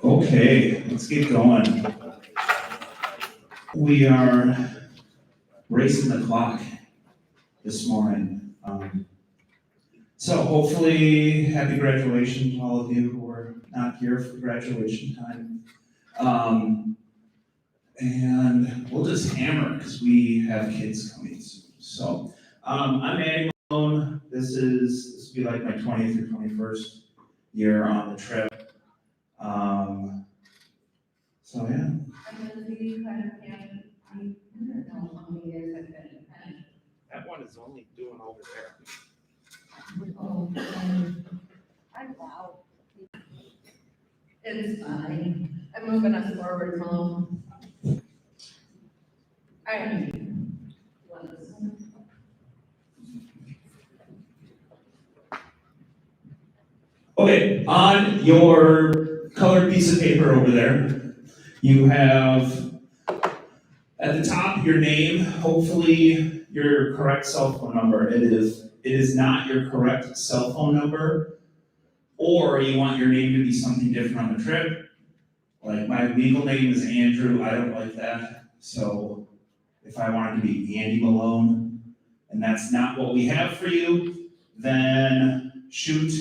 Okay, let's get going. We are racing the clock this morning. So hopefully, happy graduation to all of you who are not here for graduation time. And we'll just hammer because we have kids coming soon. So I'm Andy Malone. This will be like my 20th or 21st year on the trip. So yeah. I'm Lindsay Cunningham. I don't know how many years I've been in Penn. That one is only doing over there. Oh, I'm loud. It's fine. I'm moving us forward, Mom. All right. Okay, on your colored piece of paper over there, you have at the top your name, hopefully your correct cell phone number. It is not your correct cell phone number, or you want your name to be something different on the trip. Like my legal name is Andrew, I don't like that. So if I wanted to be Andy Malone, and that's not what we have for you, then shoot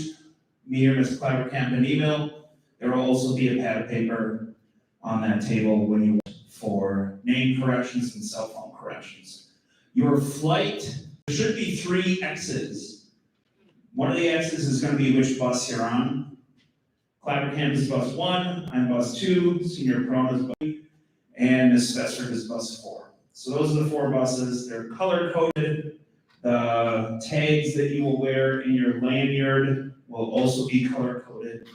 me or Ms. Clyberkamp an email. There will also be a pad of paper on that table when you for name corrections and cell phone corrections. Your flight, there should be 3 X's. One of the X's is going to be which bus you're on. Clyberkamp is bus 1, I'm bus 2, Senior Corona is bus 3, and Ms. Spessard is bus 4. So those are the 4 buses. They're color coded. The tags that you will wear in your lanyard will also be color coded.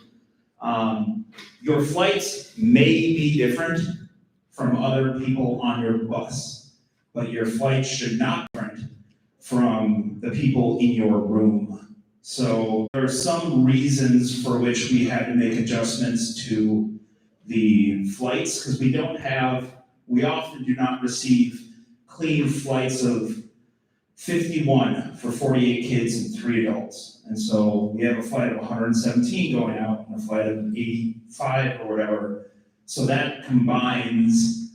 Your flights may be different from other people on your bus, but your flight should not be different from the people in your room. So there are some reasons for which we had to make adjustments to the flights, because we often do not receive clean flights of 51 for 48 kids and 3 adults. And so we have a flight of 117 going out and a flight of 85 or whatever. So that combines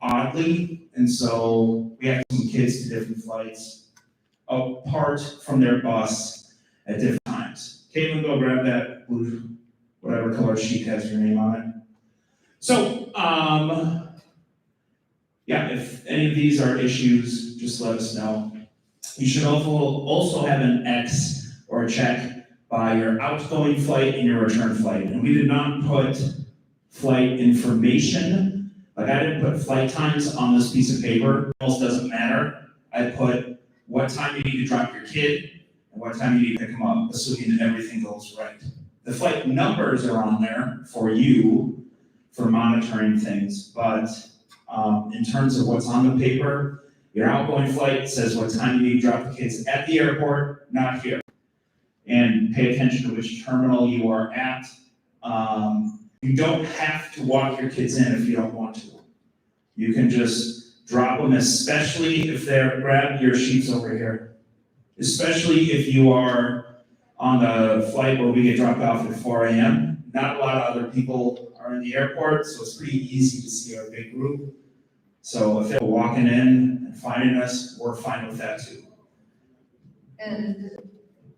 oddly, and so we have some kids to different flights apart from their bus at different times. Caitlin, go grab that blue, whatever color sheet has your name on it. So, yeah, if any of these are issues, just let us know. You should also have an X or a check by your outgoing flight and your return flight. And we did not put flight information, like I didn't put flight times on this piece of paper. It almost doesn't matter. I put what time you need to drop your kid and what time you need to pick them up, assuming that everything goes right. The flight numbers are on there for you for monitoring things, but in terms of what's on the paper, your outgoing flight says what time you need to drop the kids at the airport, not here. And pay attention to which terminal you are at. You don't have to walk your kids in if you don't want to. You can just drop them, especially if grab your sheets over here. Especially if you are on the flight where we get dropped off at 4 a.m. Not a lot of other people are in the airport, so it's pretty easy to see our big group. So if they're walking in and finding us, we're fine with that too. And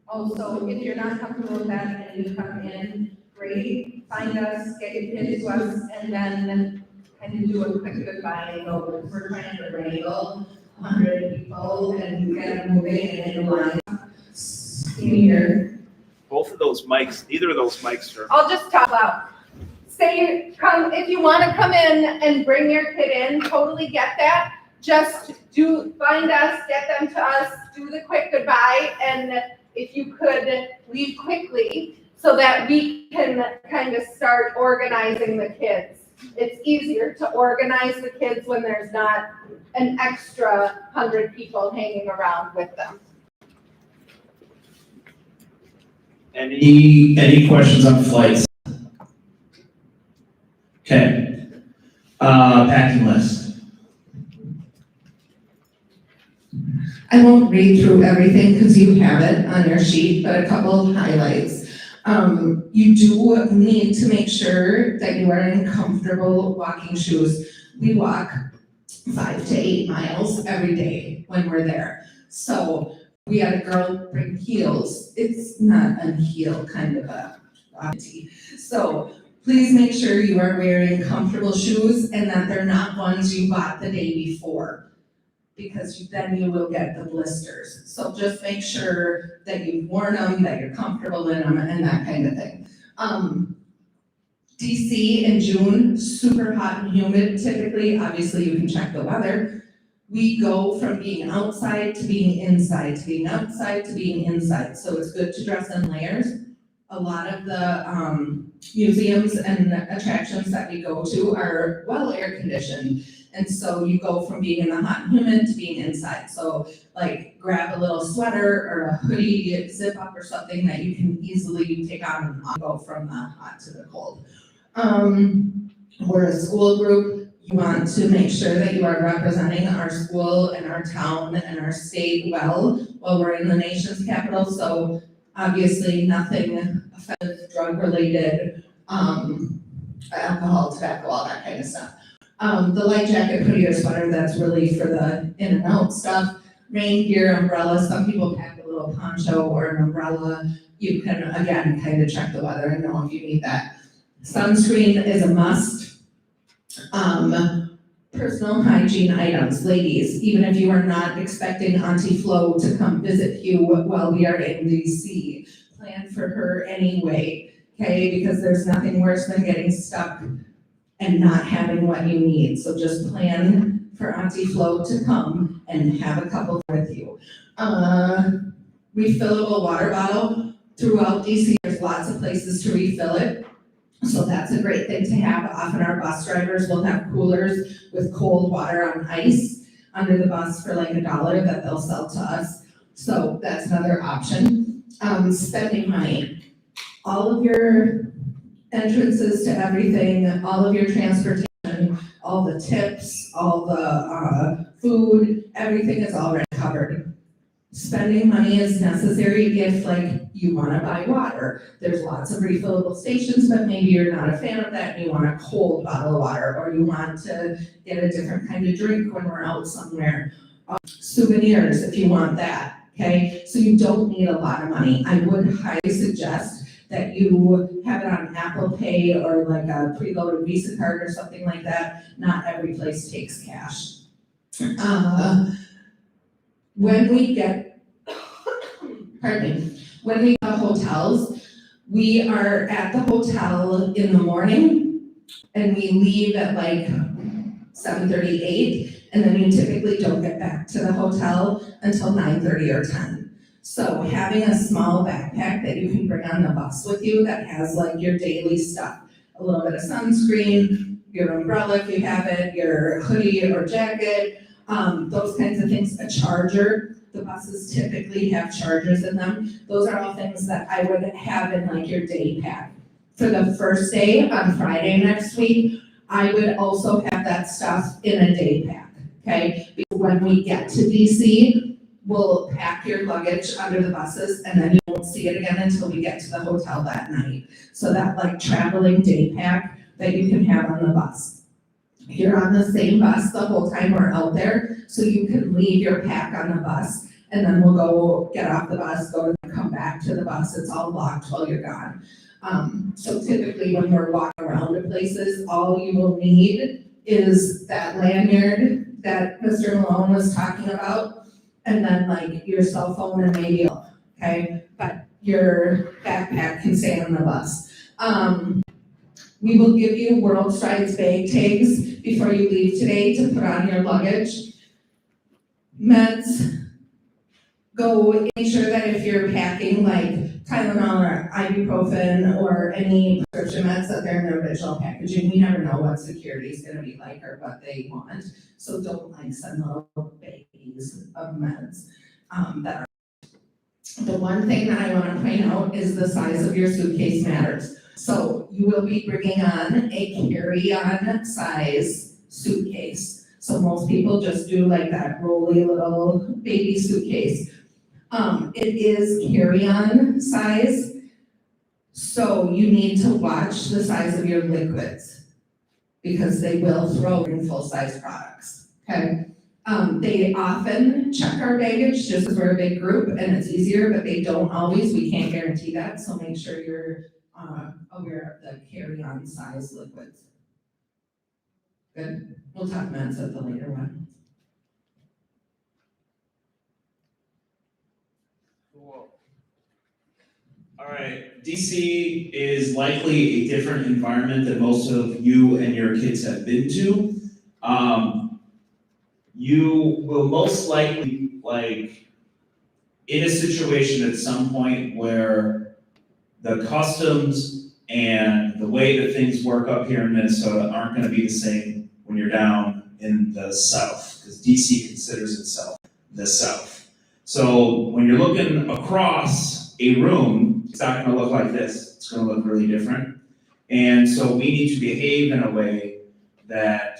also, if you're not comfortable with that and you come in, great, find us, get your kids to us, and then kind of do a quick goodbye and go, because we're trying to wrangle 100 people and get them moving and in the line. Here. Both of those mics, neither of those mics are. I'll just talk loud. Say, come, if you want to come in and bring your kid in, totally get that. Just find us, get them to us, do the quick goodbye, and if you could leave quickly so that we can kind of start organizing the kids. It's easier to organize the kids when there's not an extra 100 people hanging around with them. Any questions on flights? Okay. Packing list. I won't read through everything because you have it on your sheet, but a couple of highlights. You do need to make sure that you are in comfortable walking shoes. We walk 5 to 8 miles every day when we're there. So we had a girl bring heels. It's not a heel kind of a activity. So please make sure you are wearing comfortable shoes and that they're not ones you bought the day before, because then you will get the blisters. So just make sure that you've worn them, that you're comfortable in them, and that kind of thing. DC in June, super hot and humid typically. Obviously, you can check the weather. We go from being outside to being inside, to being outside to being inside. So it's good to dress in layers. A lot of the museums and attractions that we go to are well air conditioned. And so you go from being in the hot and humid to being inside. So like grab a little sweater or a hoodie, zip up or something that you can easily take on and go from the hot to the cold. We're a school group. You want to make sure that you are representing our school and our town and our state well while we're in the nation's capital. So obviously nothing offensive, drug related, alcohol, tobacco, all that kind of stuff. The light jacket, hoodie or sweater, that's really for the in and out stuff. Rain gear, umbrella, some people pack a little poncho or an umbrella. You can, again, kind of check the weather and know if you need that. Sunscreen is a must. Personal hygiene items, ladies, even if you are not expecting Auntie Flo to come visit you while we are in DC, plan for her anyway, okay? Because there's nothing worse than getting stuck and not having what you need. So just plan for Auntie Flo to come and have a couple with you. Refillable water bottle. Throughout DC, there's lots of places to refill it. So that's a great thing to have. Often our bus drivers will have coolers with cold water on ice under the bus for like $1 that they'll sell to us. So that's another option. Spending money. All of your entrances to everything, all of your transportation, all the tips, all the food, everything is already covered. Spending money is necessary if like you want to buy water. There's lots of refillable stations, but maybe you're not a fan of that and you want a cold bottle of water, or you want to get a different kind of drink when we're out somewhere. Souvenirs, if you want that, okay? So you don't need a lot of money. I would highly suggest that you have it on Apple Pay or like a preloaded Visa card or something like that. Not every place takes cash. When we get, when we go to hotels, we are at the hotel in the morning and we leave at like 7:38, and then you typically don't get back to the hotel until 9:30 or 10. So having a small backpack that you can bring on the bus with you that has like your daily stuff, a little bit of sunscreen, your umbrella if you have it, your hoodie or jacket, those kinds of things, a charger. The buses typically have chargers in them. Those are all things that I would have in like your day pack. For the first day on Friday next week, I would also have that stuff in a day pack, okay? Because when we get to DC, we'll pack your luggage under the buses and then you won't see it again until we get to the hotel that night. So that like traveling day pack that you can have on the bus. You're on the same bus the whole time we're out there, so you can leave your pack on the bus, and then we'll go get off the bus, go and come back to the bus. It's all locked while you're gone. So typically when we're walking around to places, all you will need is that lanyard that Mr. Malone was talking about, and then like your cell phone and maybe, okay? But your backpack can stay on the bus. We will give you World Strides bag tags before you leave today to put on your luggage. Meds, go make sure that if you're packing like Tylenol or ibuprofen or any prescription meds that they're in the original packaging. We never know what security is gonna be like or what they want. So don't like send little baggies of meds that are. The one thing that I wanna point out is the size of your suitcase matters. So you will be bringing on a carry-on size suitcase. So most people just do like that rolly little baby suitcase. It is carry-on size, so you need to watch the size of your liquids because they will throw in full-size products, okay? They often check our baggage just as we're a big group and it's easier, but they don't always. We can't guarantee that, so make sure you're aware of the carry-on size liquids. Good, we'll talk meds at the later one. Cool. All right, DC is likely a different environment than most of you and your kids have been to. You will most likely, like, in a situation at some point where the customs and the way that things work up here in Minnesota aren't gonna be the same when you're down in the South, because DC considers itself the South. So when you're looking across a room, it's not gonna look like this, it's gonna look really different. And so we need to behave in a way that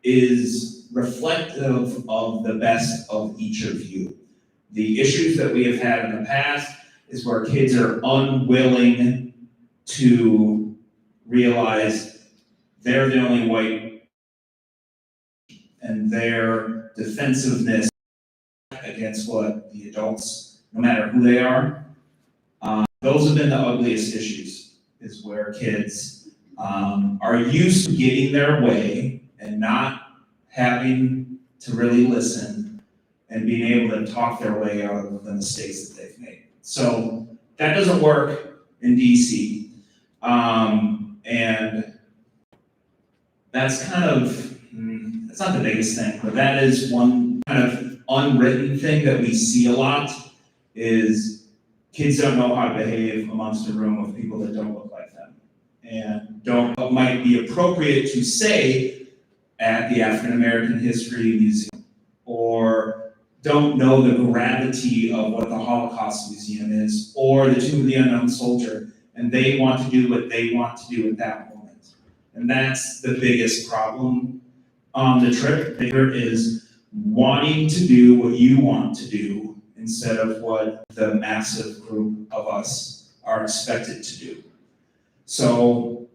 is reflective of the best of each of you. The issues that we have had in the past is where kids are unwilling to realize they're the only white, and their defensiveness against what the adults, no matter who they are, those have been the ugliest issues, is where kids are used to getting their way and not having to really listen and being able to talk their way out of the mistakes that they've made. So that doesn't work in DC. And that's kind of, that's not the biggest thing, but that is one kind of unwritten thing that we see a lot, is kids don't know how to behave amongst a room of people that don't look like them, and don't what might be appropriate to say at the African American History Museum, or don't know the gravity of what the Holocaust Museum is, or the Tomb of the Unknown Soldier, and they want to do what they want to do at that moment. And that's the biggest problem on the trip. There is wanting to do what you want to do instead of what the massive group of us are expected to do. So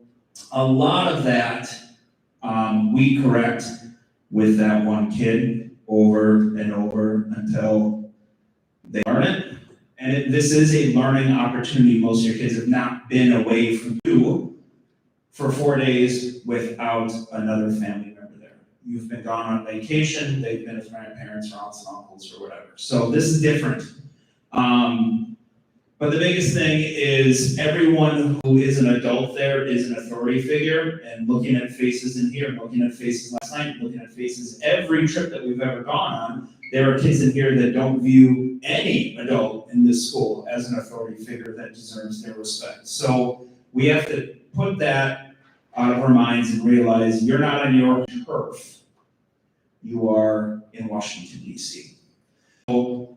a lot of that we correct with that one kid over and over until they learn it. And this is a learning opportunity. Most of your kids have not been away from you for 4 days without another family member there. You've been gone on vacation, they've been with grandparents or aunts and uncles or whatever. So this is different. But the biggest thing is everyone who is an adult there is an authority figure, and looking at faces in here, looking at faces last night, looking at faces every trip that we've ever gone on, there are kids in here that don't view any adult in this school as an authority figure that deserves their respect. So we have to put that out of our minds and realize you're not on your turf. You are in Washington, DC. So,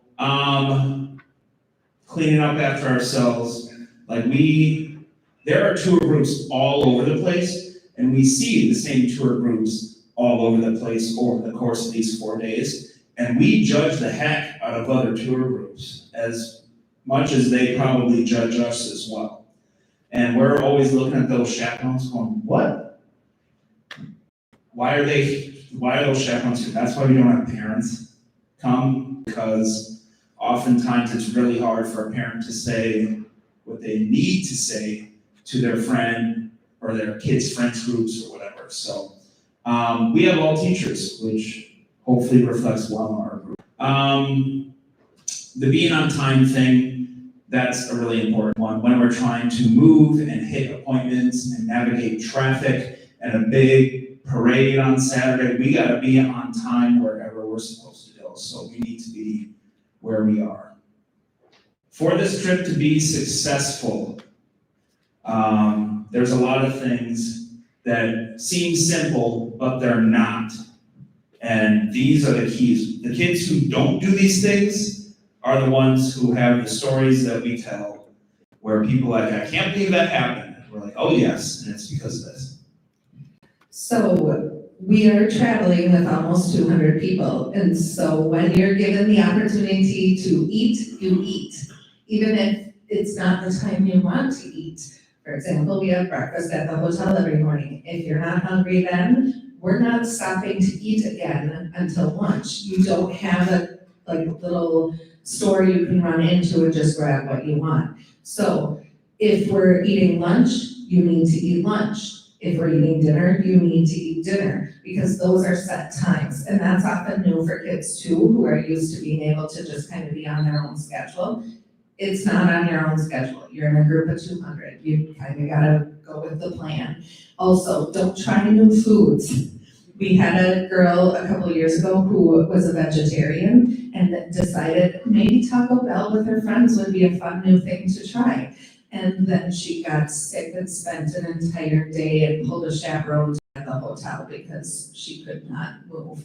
cleaning up after ourselves, there are tour groups all over the place, and we see the same tour groups all over the place over the course of these 4 days, and we judge the heck out of other tour groups as much as they probably judge us as well. And we're always looking at those chaperones going, what? Why are those chaperones here? That's why we don't have parents come, because oftentimes it's really hard for a parent to say what they need to say to their friend or their kids' friends groups or whatever. So we have all teachers, which hopefully reflects well on our group. The being on time thing, that's a really important one. When we're trying to move and hit appointments and navigate traffic and a big parade on Saturday, we gotta be on time wherever we're supposed to go. So we need to be where we are. For this trip to be successful, there's a lot of things that seem simple, but they're not. And these are the keys. The kids who don't do these things are the ones who have the stories that we tell, where people are like, I can't believe that happened. We're like, oh yes, and it's because of this. So we are traveling with almost 200 people. And so when you're given the opportunity to eat, you eat. Even if it's not the time you want to eat. For example, we have breakfast at the hotel every morning. If you're not hungry then, we're not stopping to eat again until lunch. You don't have a little store you can run into and just grab what you want. So if we're eating lunch, you need to eat lunch. If we're eating dinner, you need to eat dinner, because those are set times. And that's often new for kids too, who are used to being able to just kind of be on their own schedule. It's not on your own schedule. You're in a group of 200. You kind of gotta go with the plan. Also, don't try new foods. We had a girl a couple years ago who was a vegetarian and that decided maybe Taco Bell with her friends would be a fun new thing to try. And then she got sick and spent an entire day and pulled a chaperone at the hotel because she could not move.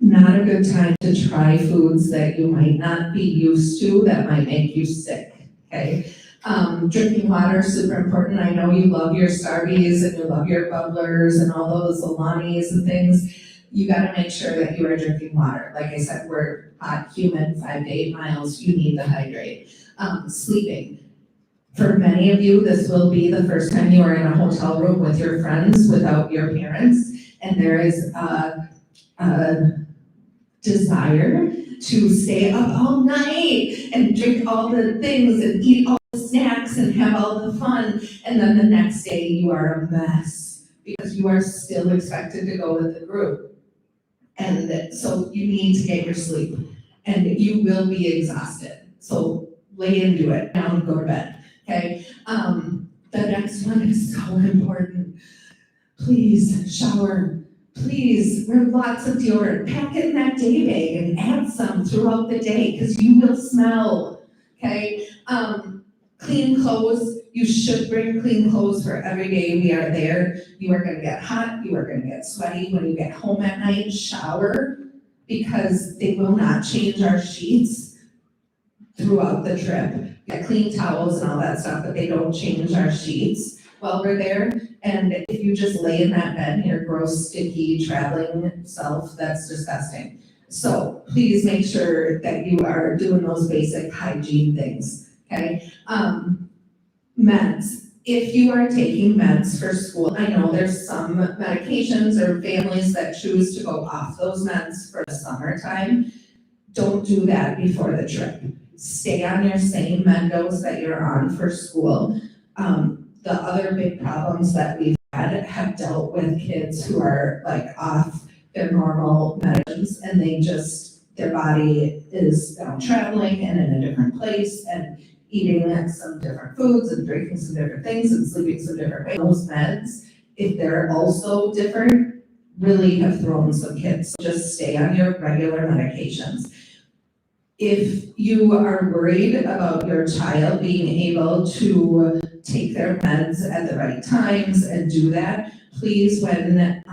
Not a good time to try foods that you might not be used to that might make you sick, okay? Drinking water is super important. I know you love your Starbies and you love your bubblers and all those Alanis and things. You gotta make sure that you are drinking water. Like I said, we're hot, humid, 5 to 8 miles, you need to hydrate. Sleeping. For many of you, this will be the first time you are in a hotel room with your friends without your parents, and there is a desire to stay up all night and drink all the things and eat all the snacks and have all the fun, and then the next day you are a mess because you are still expected to go with the group. And so you need to get your sleep, and you will be exhausted. So lay into it, now and go to bed. Okay, the next one is so important. Please shower. Please wear lots of deodorant. Pack it in that day bag and add some throughout the day because you will smell. Okay, clean clothes. You should bring clean clothes for every day we are there. You are gonna get hot. You are gonna get sweaty when you get home at night. Shower because they will not change our sheets throughout the trip. Get clean towels and all that stuff, but they don't change our sheets while we're there. And if you just lay in that bed, your gross, sticky, traveling self, that's disgusting. So please make sure that you are doing those basic hygiene things, okay? Meds. If you are taking meds for school, I know there's some medications or families that choose to go off those meds for the summertime. Don't do that before the trip. Stay on your same med dose that you're on for school. The other big problems that we've had have dealt with kids who are off their normal medicines and their body is down traveling and in a different place and eating some different foods and drinking some different things and sleeping some different ways. Those meds, if they're also different, really have thrown some kids. So just stay on your regular medications. If you are worried about your child being able to take their meds at the right times and do that, please, when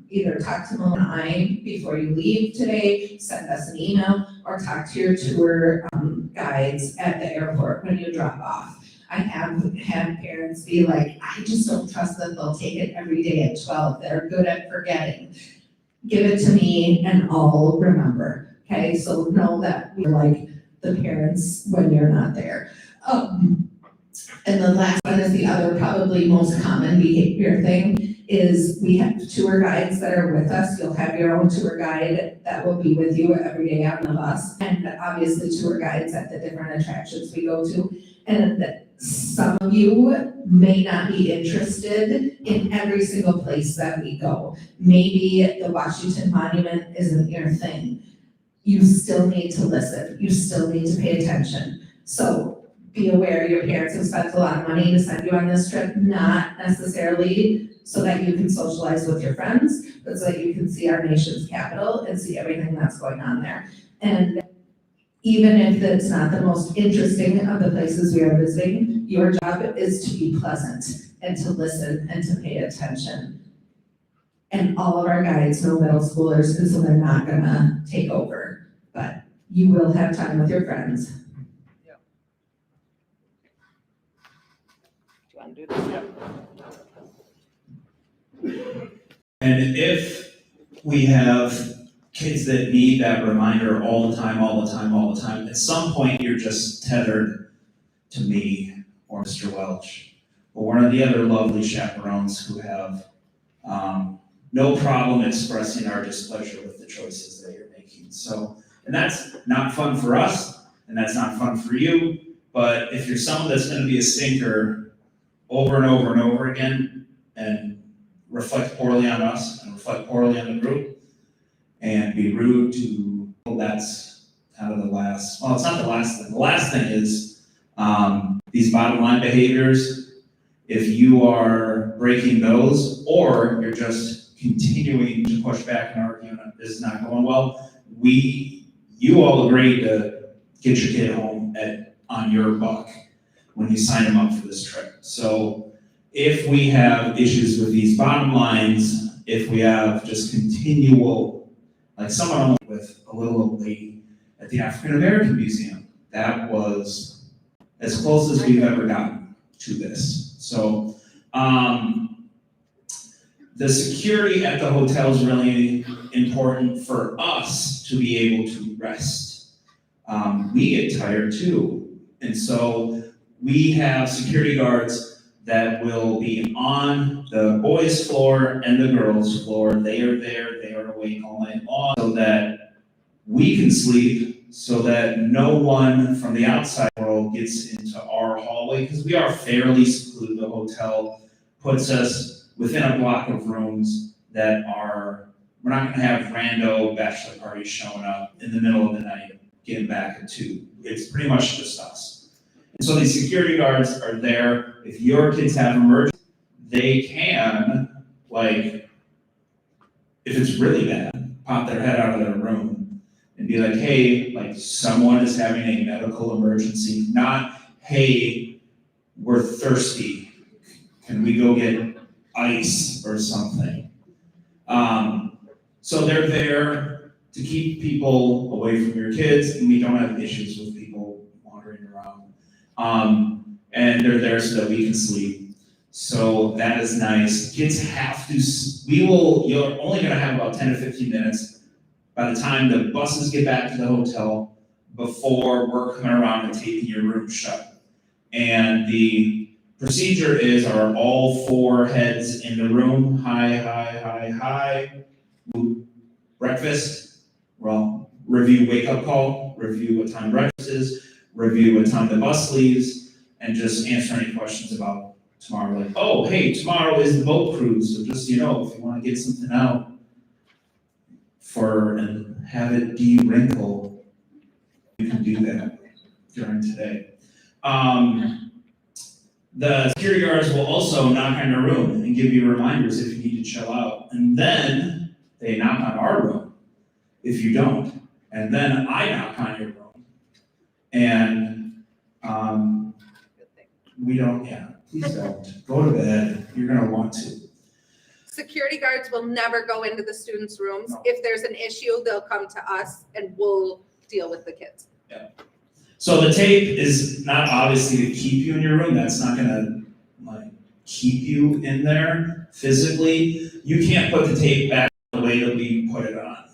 either talk to Mel and I before you leave today, send us an email, or talk to your tour guides at the airport when you drop off. I have had parents be like, I just don't trust that they'll take it every day at 12. They're good at forgetting. Give it to me and I'll remember. Okay, so know that we're like the parents when you're not there. And the last one is the other probably most common behavior thing is we have tour guides that are with us. You'll have your own tour guide that will be with you every day on the bus. And obviously tour guides at the different attractions we go to. And some of you may not be interested in every single place that we go. Maybe the Washington Monument isn't your thing. You still need to listen. You still need to pay attention. So be aware your parents have spent a lot of money to send you on this trip, not necessarily so that you can socialize with your friends, but so that you can see our nation's capital and see everything that's going on there. And even if it's not the most interesting of the places we are visiting, your job is to be pleasant and to listen and to pay attention. And all of our guides know middle schoolers, and so they're not gonna take over, but you will have time with your friends. Do you want to do this? Yeah. And if we have kids that need that reminder all the time, at some point you're just tethered to me or Mr. Welch or one of the other lovely chaperones who have no problem expressing our displeasure with the choices that you're making. So, and that's not fun for us, and that's not fun for you, but if you're someone that's gonna be a stinker over and over and over again and reflect poorly on us and reflect poorly on the group and be rude to, well, that's kind of the last, well, it's not the last thing. The last thing is these bottom line behaviors. If you are breaking those or you're just continuing to push back and argue and this is not going well, you all agreed to get your kid home on your buck when you sign them up for this trip. So if we have issues with these bottom lines, if we have just continual, like someone with a little old lady at the African American Museum, that was as close as we've ever gotten to this. So the security at the hotel is really important for us to be able to rest. We get tired too. And so we have security guards that will be on the boys' floor and the girls' floor. They are there, they are awake all night long so that we can sleep, so that no one from the outside world gets into our hallway, because we are fairly secluded. The hotel puts us within a block of rooms that we're not gonna have rando bachelor parties showing up in the middle of the night, getting back at 2. It's pretty much just us. And so these security guards are there. If your kids have emergency, they can, like, if it's really bad, pop their head out of their room and be like, hey, like someone is having a medical emergency, not, hey, we're thirsty, can we go get ice or something? So they're there to keep people away from your kids, and we don't have issues with people wandering around. And they're there so that we can sleep. So that is nice. Kids have to, you're only gonna have about 10 to 15 minutes by the time the buses get back to the hotel before we're coming around and taking your room shut. And the procedure is, are all 4 heads in the room? Hi. Breakfast, well, review wake-up call, review what time breakfast is, review what time the bus leaves, and just answer any questions about tomorrow. Like, oh, hey, tomorrow is the boat cruise, so just, if you want to get something out and have it de-wrinkle, you can do that during today. The security guards will also knock on your room and give you reminders if you need to chill out. And then they knock on our room if you don't. And then I knock on your room. And we don't, please don't. Go to bed. You're gonna want to. Security guards will never go into the students' rooms. No. If there's an issue, they'll come to us and we'll deal with the kids. So the tape is not obviously to keep you in your room. That's not gonna keep you in there physically. You can't put the tape back the way that we put it on.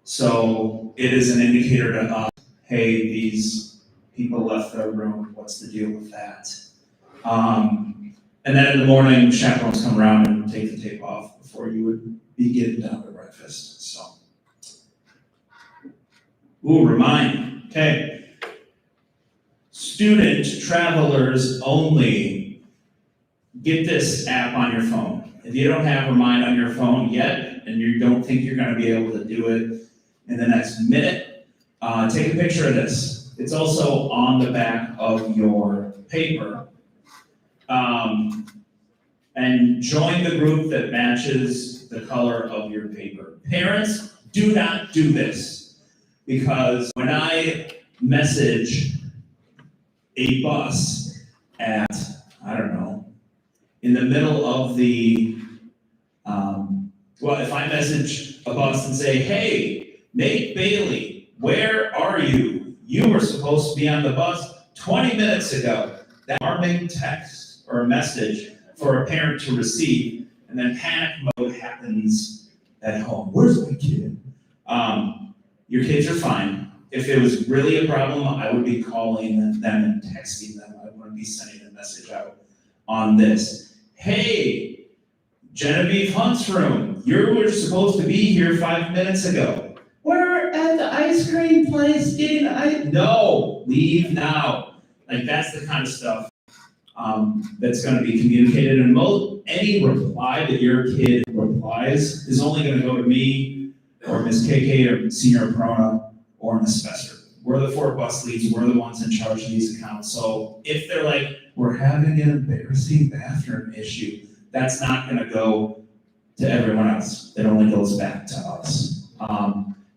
So it is an indicator to us, hey, these people left their room, what's the deal with that? And then in the morning, chaperones come around and take the tape off before you would be getting down to breakfast, so. Remind, okay. Student travelers only, get this app on your phone. If you don't have Remind on your phone yet, and you don't think you're gonna be able to do it in the next minute, take a picture of this. It's also on the back of your paper. And join the group that matches the color of your paper. Parents, do not do this, because when I message a bus at, in the middle of the, if I message a bus and say, hey, Nate Bailey, where are you? You were supposed to be on the bus 20 minutes ago. That alarming text or a message for a parent to receive and then panic mode happens at home. Where's my kid? Your kids are fine. If it was really a problem, I would be calling them and texting them. I wouldn't be sending a message out on this. Hey, Genevieve Hunt's room, you were supposed to be here 5 minutes ago. We're at the ice cream place getting no, leave now. Like, that's the kind of stuff that's gonna be communicated, and any reply that your kid replies is only gonna go to me or Ms. KK or Senior Perona or Ms. Spester. We're the 4 bus leads, we're the ones in charge of these accounts. So if they're like, we're having an embarrassing bathroom issue, that's not gonna go to everyone else. It only goes back to us.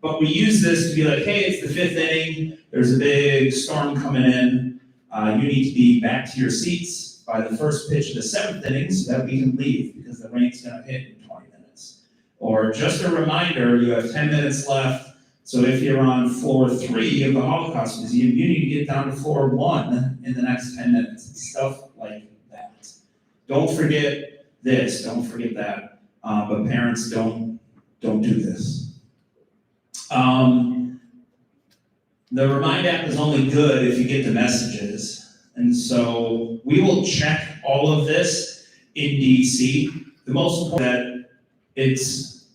But we use this to be like, hey, it's the 5th inning, there's a big storm coming in. You need to be back to your seats by the first pitch of the 7th inning so that we can leave because the rain's gonna hit in 20 minutes. Or just a reminder, you have 10 minutes left, so if you're on floor 3 of the Holocaust Museum, you need to get down to floor 1 in the next 10 minutes, stuff like that. Don't forget this, don't forget that, but parents don't do this. The Remind app is only good if you get the messages. And so we will check all of this in DC. The most important that it's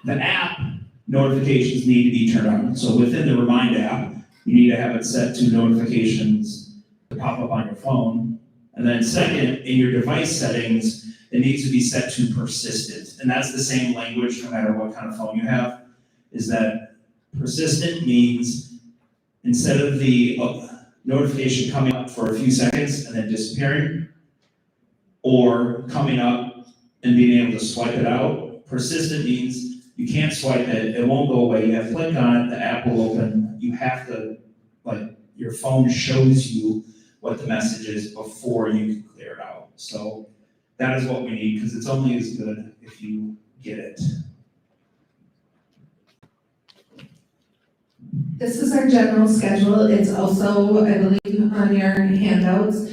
the app notifications need to be turned on. So within the Remind app, you need to have it set to notifications to pop up on your phone. And then second, in your device settings, it needs to be set to persistent. And that's the same language no matter what kind of phone you have, is that persistent means instead of the notification coming up for a few seconds and then disappearing, or coming up and being able to swipe it out, persistent means you can't swipe it, it won't go away, you have to click on it, the app will open, you have to, like, your phone shows you what the message is before you can clear it out. So that is what we need, because it's only as good if you get it. This is our general schedule. It's also, I believe, on your handouts.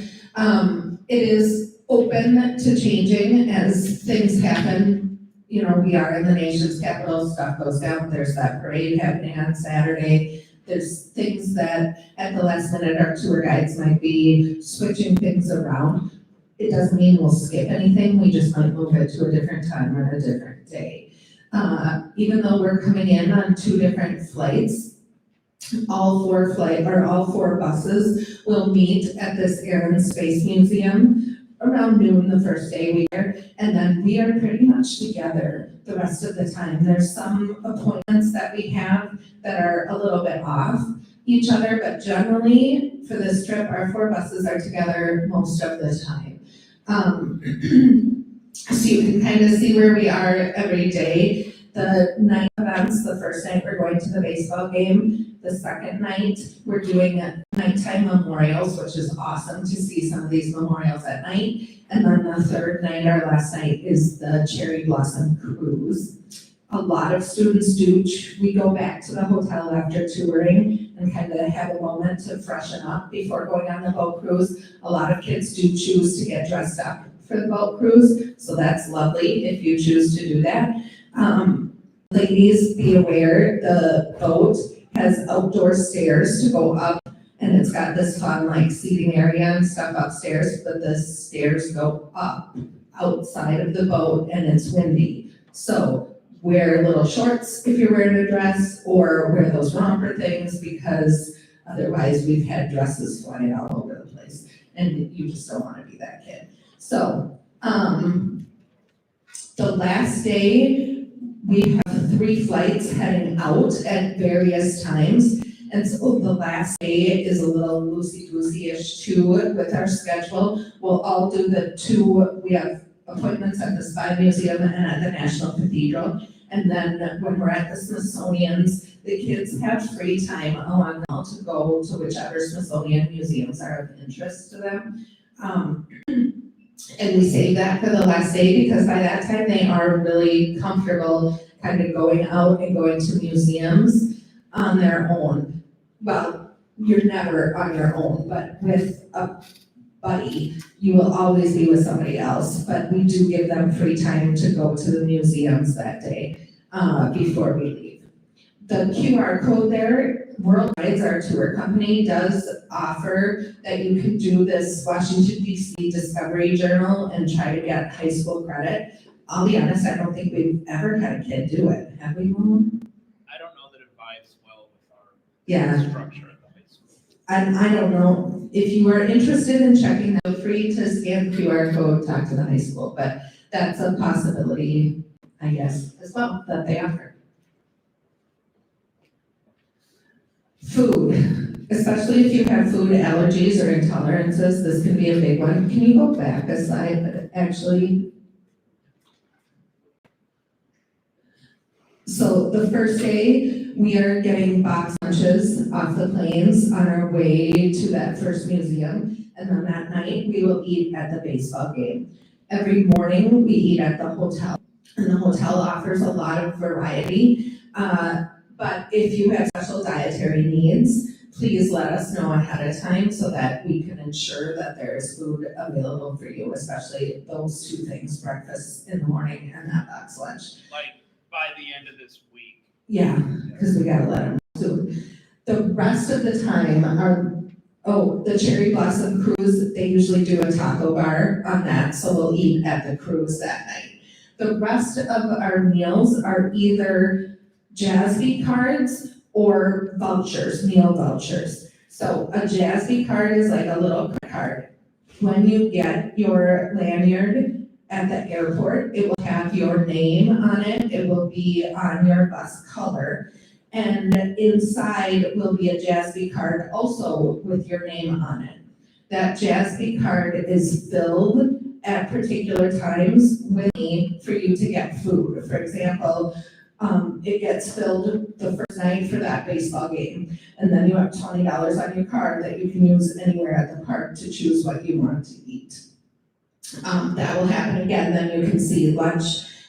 It is open to changing as things happen. You know, we are in the nation's capital, stuff goes down. There's that parade happening on Saturday. There's things that at the last minute our tour guides might be switching things around. It doesn't mean we'll skip anything. We just might move it to a different time or a different day. Even though we're coming in on 2 different flights, all 4 buses will meet at this Air and Space Museum around noon the first day we are, and then we are pretty much together the rest of the time. There's some appointments that we have that are a little bit off each other, but generally for this trip, our 4 buses are together most of the time. So you can kind of see where we are every day. The night events, the first night we're going to the baseball game. The second night, we're doing nighttime memorials, which is awesome to see some of these memorials at night. And then the third night, our last night, is the Cherry Blossom Cruise. A lot of students do, we go back to the hotel after touring and kind of have a moment to freshen up before going on the boat cruise. A lot of kids do choose to get dressed up for the boat cruise, so that's lovely if you choose to do that. Ladies, be aware, the boat has outdoor stairs to go up, and it's got this fun like seating area and stuff upstairs, but the stairs go up outside of the boat and it's windy. So wear little shorts if you're wearing a dress, or wear those romper things, because otherwise we've had dresses flying all over the place and you just don't want to be that kid. So the last day, we have 3 flights heading out at various times. And so the last day is a little loosey-goosey-ish too with our schedule. We'll all do the 2, we have appointments at the Spy Museum and at the National Cathedral. And then when we're at the Smithsonian's, the kids have free time along the way to go to whichever Smithsonian museums are of interest to them. And we save that for the last day because by that time they are really comfortable kind of going out and going to museums on their own. Well, you're never on your own, but with a buddy. You will always be with somebody else, but we do give them free time to go to the museums that day, before we leave. The QR code there, Worldwide, our tour company, does offer that you can do this Washington DC Discovery Journal and try to get high school credit. I'll be honest, I don't think we've ever had a kid do it, have we, Mom? I don't know that it vibes well with our Yeah. structure at the high school. And I don't know, if you are interested in checking, feel free to scan QR code, talk to the high school, but that's a possibility, I guess, as well, that they offer. Food, especially if you have food allergies or intolerances, this can be a big one. Can you go back a slide, actually? So the first day, we are getting box lunches off the planes on our way to that first museum. And then that night, we will eat at the baseball game. Every morning, we eat at the hotel. And the hotel offers a lot of variety. But if you have special dietary needs, please let us know ahead of time so that we can ensure that there is food available for you, especially those two things, breakfast in the morning and that box lunch. Like, by the end of this week. Yeah, because we gotta let them do. The rest of the time the Cherry Blossom Cruise, they usually do a taco bar on that, so we'll eat at the cruise that night. The rest of our meals are either JASB cards or vouchers, meal vouchers. So a JASB card is like a little card. When you get your lanyard at the airport, it will have your name on it. It will be on your bus color. And inside will be a JASB card also with your name on it. That JASB card is filled at particular times with me for you to get food. For example, it gets filled the first night for that baseball game. And then you have $20 on your card that you can use anywhere at the park to choose what you want to eat. That will happen again, then you can see lunch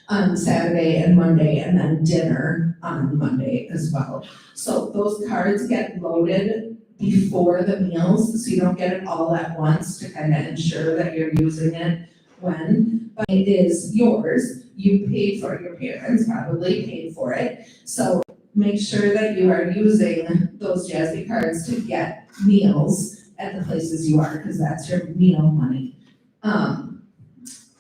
on Saturday and Monday, and then dinner on Monday as well. So those cards get loaded before the meals, so you don't get it all at once to kind of ensure that you're using it but it is yours. You paid for it, your parents probably paid for it. So make sure that you are using those JASB cards to get meals at the places you are, because that's your meal money.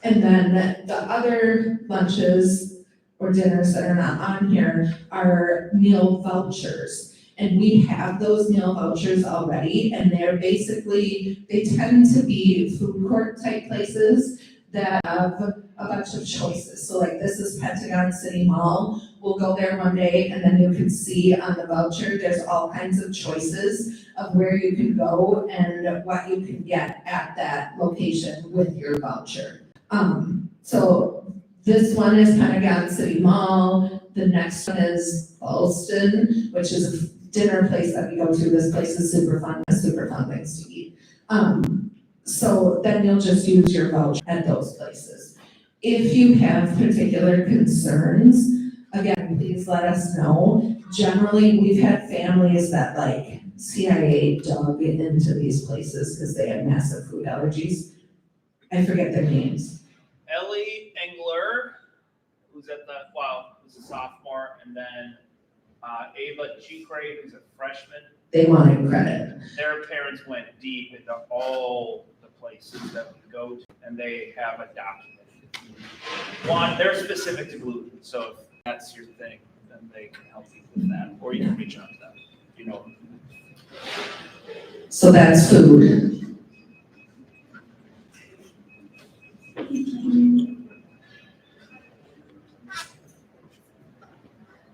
And then the other lunches or dinners that are not on here are meal vouchers. And we have those meal vouchers already, and they tend to be food court type places that have a bunch of choices. So like this is Pentagon City Mall. We'll go there one day, and then you can see on the voucher, there's all kinds of choices of where you can go and what you can get at that location with your voucher. So this one is Pentagon City Mall. The next one is Alston, which is a dinner place that we go to. This place is super fun things to eat. So then you'll just use your voucher at those places. If you have particular concerns, again, please let us know. Generally, we've had families that like CIA dug into these places because they have massive food allergies. I forget their names. Ellie Engler, who's who's a sophomore, and then Ava Chikray, who's a freshman. They wanted credit. Their parents went deep into all the places that we go to, and they have a document. They're specific to gluten, so if that's your thing, then they can help you with that, or you can reach out to them, you know. So that's food.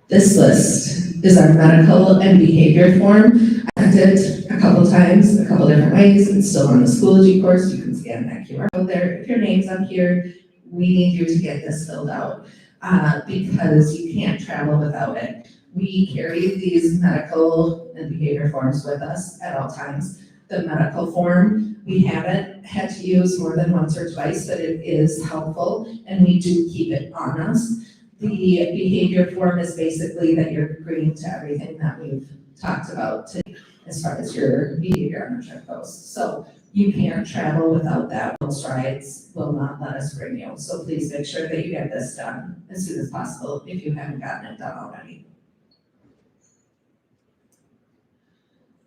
This list is our medical and behavior form. I sent it a couple times, a couple different ways. It's still on the Schoology course. You can scan that QR code there. If your name's up here, we need you to get this filled out because you can't travel without it. We carry these medical and behavior forms with us at all times. The medical form, we haven't had to use more than once or twice, but it is helpful, and we do keep it on us. The behavior form is basically that you're agreeing to everything that we've talked about today. as far as your behavior on the trip goes. So you can't travel without that. World Strides will not let us bring you. So please make sure that you get this done as soon as possible if you haven't gotten it done already.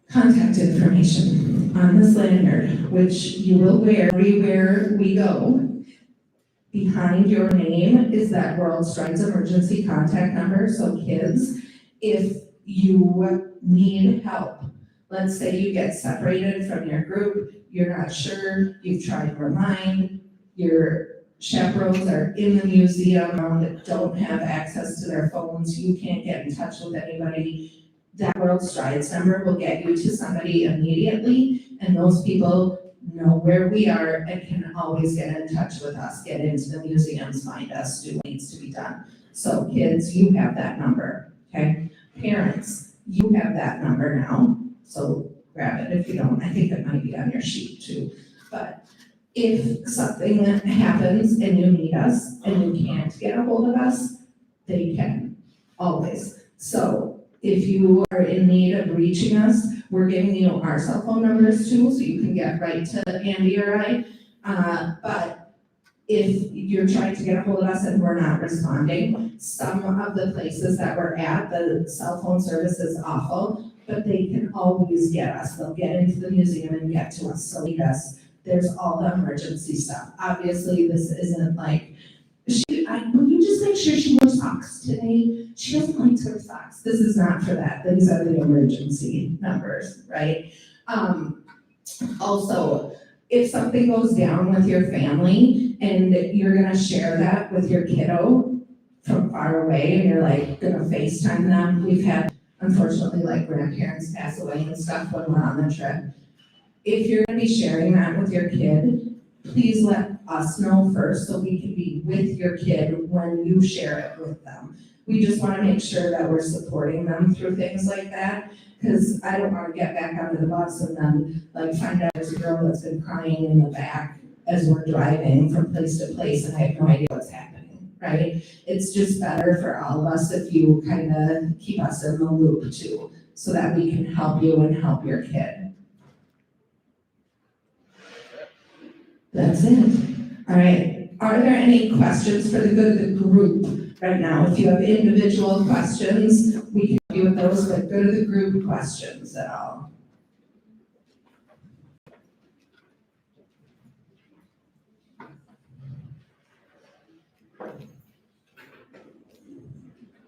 Contact information on this lanyard, which you will wear everywhere we go. Behind your name is that World Strides emergency contact number. So kids, if you need help, let's say you get separated from your group, you're not sure, you've tried to remind, your chaperones are in the museum, that don't have access to their phones, you can't get in touch with anybody, that World Strides number will get you to somebody immediately, and those people know where we are and can always get in touch with us, get into the museums, find us, do what needs to be done. So kids, you have that number, okay? Parents, you have that number now, so grab it if you don't. I think it might be on your sheet too. But if something happens and you need us and you can't get a hold of us, they can, always. So if you are in need of reaching us, we're giving you our cell phone numbers too, so you can get right to Andy or I. But if you're trying to get a hold of us and we're not responding, some of the places that we're at, the cell phone service is awful, but they can always get us. They'll get into the museum and get to us. So yes, there's all the emergency stuff. Obviously, this isn't like, will you just make sure she wears socks today? She doesn't like to wear socks. This is not for that. These are the emergency numbers, right? Also, if something goes down with your family and you're gonna share that with your kiddo from far away and you're like gonna FaceTime them, we've had unfortunately like grandparents pass away and stuff when we're on the trip. If you're gonna be sharing that with your kid, please let us know first so we can be with your kid when you share it with them. We just wanna make sure that we're supporting them through things like that, because I don't wanna get back onto the bus and then like find out there's a girl that's been crying in the back as we're driving from place to place and I have no idea what's happening, right? It's just better for all of us if you kind of keep us in the loop too, so that we can help you and help your kid. That's it. All right. Are there any questions for the good of the group right now? If you have individual questions, we can deal with those, but good of the group questions at all.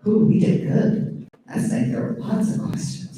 Ooh, we did good. Last night there were lots of questions.